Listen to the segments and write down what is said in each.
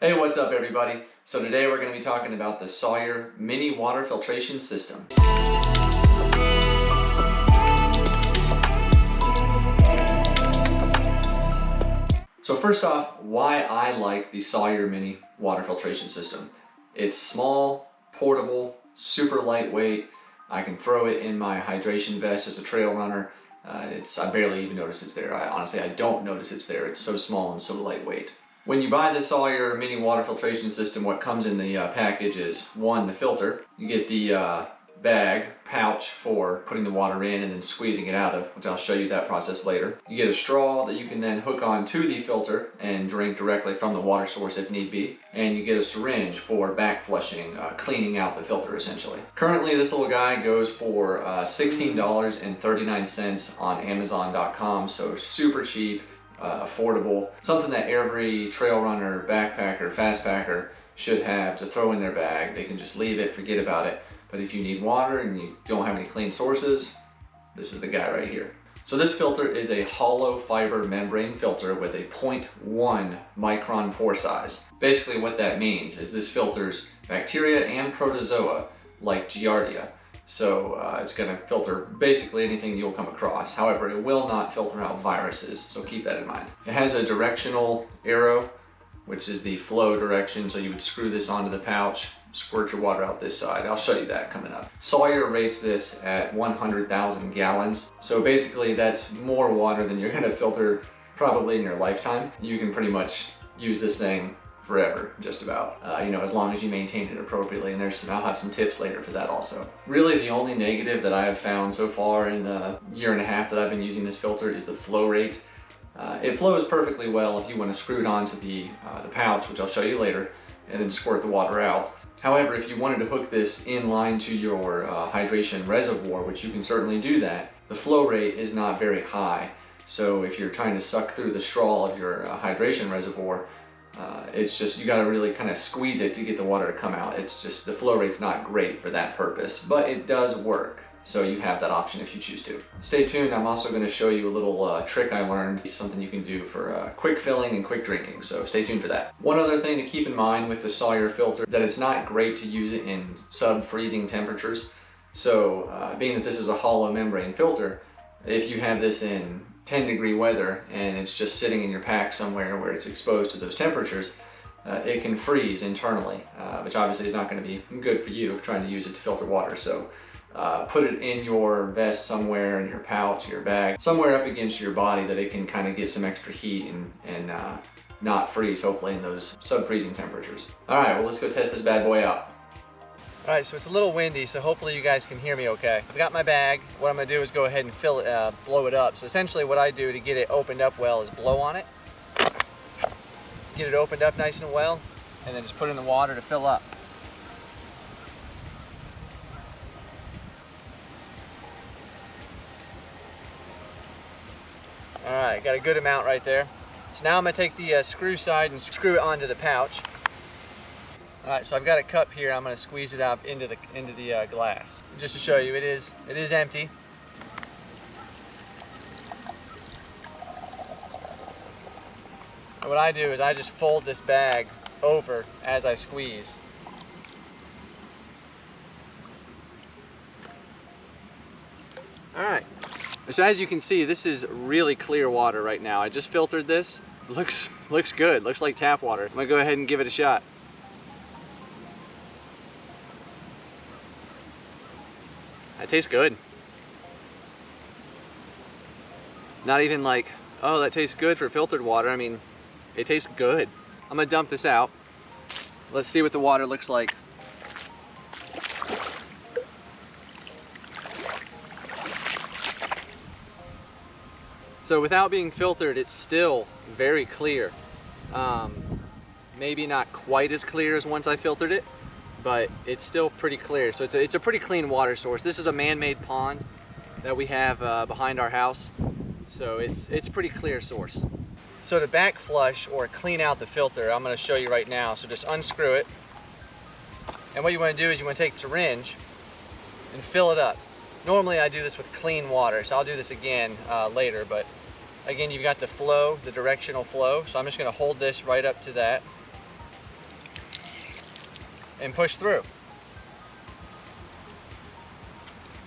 Hey, what's up everybody? So today we're going to be talking about the Sawyer Mini Water Filtration System. So first off, why I like the Sawyer Mini Water Filtration System. It's small, portable, super lightweight. I can throw it in my hydration vest as a trail runner. I barely even notice it's there. Honestly, I don't notice it's there. It's so small and so lightweight. When you buy the Sawyer Mini Water Filtration System, what comes in the package is, one, the filter. You get the pouch for putting the water in and then squeezing it out of, which I'll show you that process later. You get a straw that you can then hook on to the filter and drink directly from the water source if need be. And you get a syringe for back flushing, cleaning out the filter essentially. Currently this little guy goes for $16.39 on Amazon.com, so super cheap. Affordable, something that every trail runner, backpacker, fast packer should have to throw in their bag. They can just leave it, forget about it. But if you need water and you don't have any clean sources, this is the guy right here. So this filter is a hollow fiber membrane filter with a 0.1 micron pore size. Basically what that means is this filters bacteria and protozoa like Giardia. So it's going to filter basically anything you'll come across. However, it will not filter out viruses, so keep that in mind. It has a directional arrow, which is the flow direction, so you would screw this onto the pouch, squirt your water out this side. I'll show you that coming up. Sawyer rates this at 100,000 gallons. So basically that's more water than you're going to filter probably in your lifetime. You can pretty much use this thing forever, just about, as long as you maintain it appropriately, and I'll have some tips later for that also. Really the only negative that I have found so far in the year and a half that I've been using this filter is the flow rate. It flows perfectly well if you want to screw it onto the pouch, which I'll show you later, and then squirt the water out. However, if you wanted to hook this in line to your hydration reservoir, which you can certainly do that, the flow rate is not very high. So if you're trying to suck through the straw of your hydration reservoir, it's just, you got to really kind of squeeze it to get the water to come out. It's just, the flow rate's not great for that purpose, but it does work. So you have that option if you choose to. Stay tuned, I'm also going to show you a little trick I learned. It's something you can do for quick filling and quick drinking, so stay tuned for that. One other thing to keep in mind with the Sawyer filter, that it's not great to use it in sub-freezing temperatures. So being that this is a hollow membrane filter, if you have this in 10-degree weather and it's just sitting in your pack somewhere where it's exposed to those temperatures, it can freeze internally, which obviously is not going to be good for you trying to use it to filter water. So put it in your vest somewhere, in your pouch, your bag, somewhere up against your body that it can kind of get some extra heat and not freeze, hopefully, in those sub-freezing temperatures. All right, well, let's go test this bad boy out. All right, so it's a little windy, so hopefully you guys can hear me okay. I've got my bag. What I'm gonna do is go ahead and fill it, blow it up. So essentially what I do to get it opened up well is blow on it, get it opened up nice and well, and then just put it in the water to fill up. All right, got a good amount right there. So now I'm gonna take the screw side and screw it onto the pouch. All right, so I've got a cup here. I'm going to squeeze it out into the glass. Just to show you, it is empty. And what I do is I just fold this bag over as I squeeze. All right. So as you can see, this is really clear water right now. I just filtered this. Looks good. Looks like tap water. I'm going to go ahead and give it a shot. That tastes good. Not even like, oh, that tastes good for filtered water. I mean, it tastes good. I'm gonna dump this out. Let's see what the water looks like. So without being filtered, it's still very clear. Maybe not quite as clear as once I filtered it, but it's still pretty clear. So it's a pretty clean water source. This is a man-made pond that we have behind our house. So it's a pretty clear source. So to back flush or clean out the filter, I'm gonna show you right now. So just unscrew it. And what you wanna do is you wanna take a syringe and fill it up. Normally I do this with clean water, so I'll do this again later, but again, you've got the flow, the directional flow. So I'm just gonna hold this right up to that. and push through.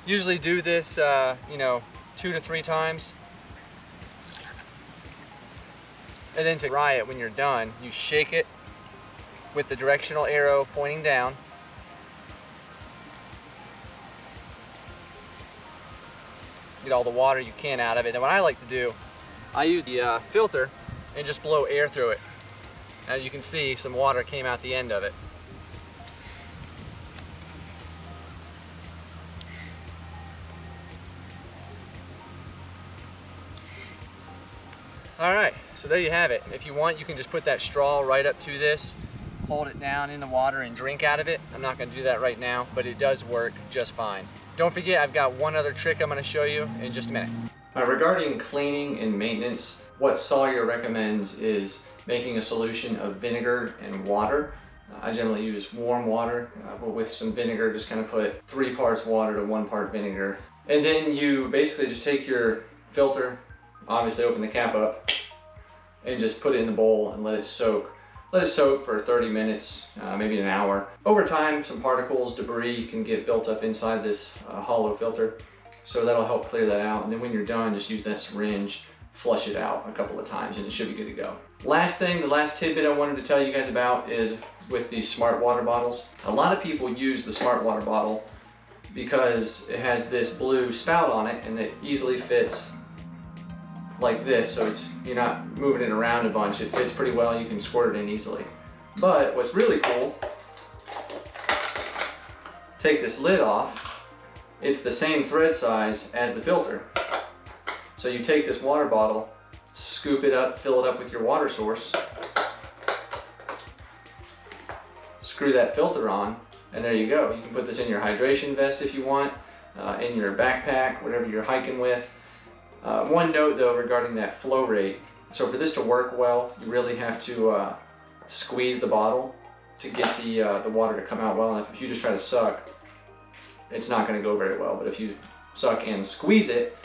Usually do this, you know, 2 to 3 times. And then to dry it when you're done, you shake it with the directional arrow pointing down. Get all the water you can out of it. And what I like to do, I use the filter and just blow air through it. As you can see, some water came out the end of it. All right, so there you have it. If you want, you can just put that straw right up to this, hold it down in the water and drink out of it. I'm not gonna do that right now, but it does work just fine. Don't forget, I've got one other trick I'm gonna show you in just a minute. Regarding cleaning and maintenance, what Sawyer recommends is making a solution of vinegar and water. I generally use warm water, but with some vinegar, just kind of put 3 parts water to 1 part vinegar. And then you basically just take your filter, obviously open the cap up, and just put it in the bowl and let it soak. Let it soak for 30 minutes, maybe an hour. Over time, some particles, debris can get built up inside this hollow filter, so that'll help clear that out. And then when you're done, just use that syringe, flush it out a couple of times, and it should be good to go. Last thing, the last tidbit I wanted to tell you guys about is with these smart water bottles. A lot of people use the smart water bottle because it has this blue spout on it and it easily fits like this, so you're not moving it around a bunch. It fits pretty well, you can squirt it in easily. But what's really cool, take this lid off, it's the same thread size as the filter. So you take this water bottle, scoop it up, fill it up with your water source, screw that filter on, and there you go. You can put this in your hydration vest if you want, in your backpack, whatever you're hiking with. One note though regarding that flow rate, so for this to work well, you really have to squeeze the bottle to get the water to come out well enough. If you just try to suck, it's not going to go very well, but if you suck and squeeze it,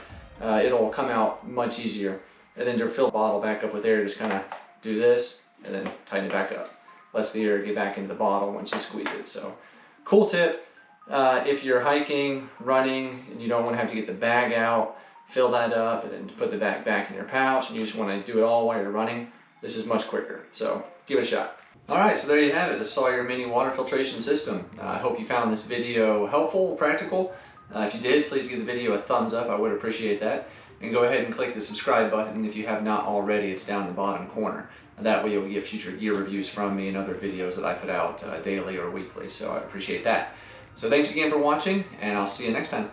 it'll come out much easier. And then to fill the bottle back up with air, just kind of do this and then tighten it back up. Lets the air get back into the bottle once you squeeze it. So cool tip. If you're hiking, running, and you don't want to have to get the bag out, fill that up and then put the bag back in your pouch, and you just want to do it all while you're running, this is much quicker. So give it a shot. All right, so there you have it, the Sawyer Mini Water Filtration System. I hope you found this video helpful, practical. If you did, please give the video a thumbs up. I would appreciate that. And go ahead and click the subscribe button if you have not already. It's down in the bottom corner. And that way you'll get future gear reviews from me and other videos that I put out daily or weekly. So I appreciate that. So thanks again for watching, and I'll see you next time.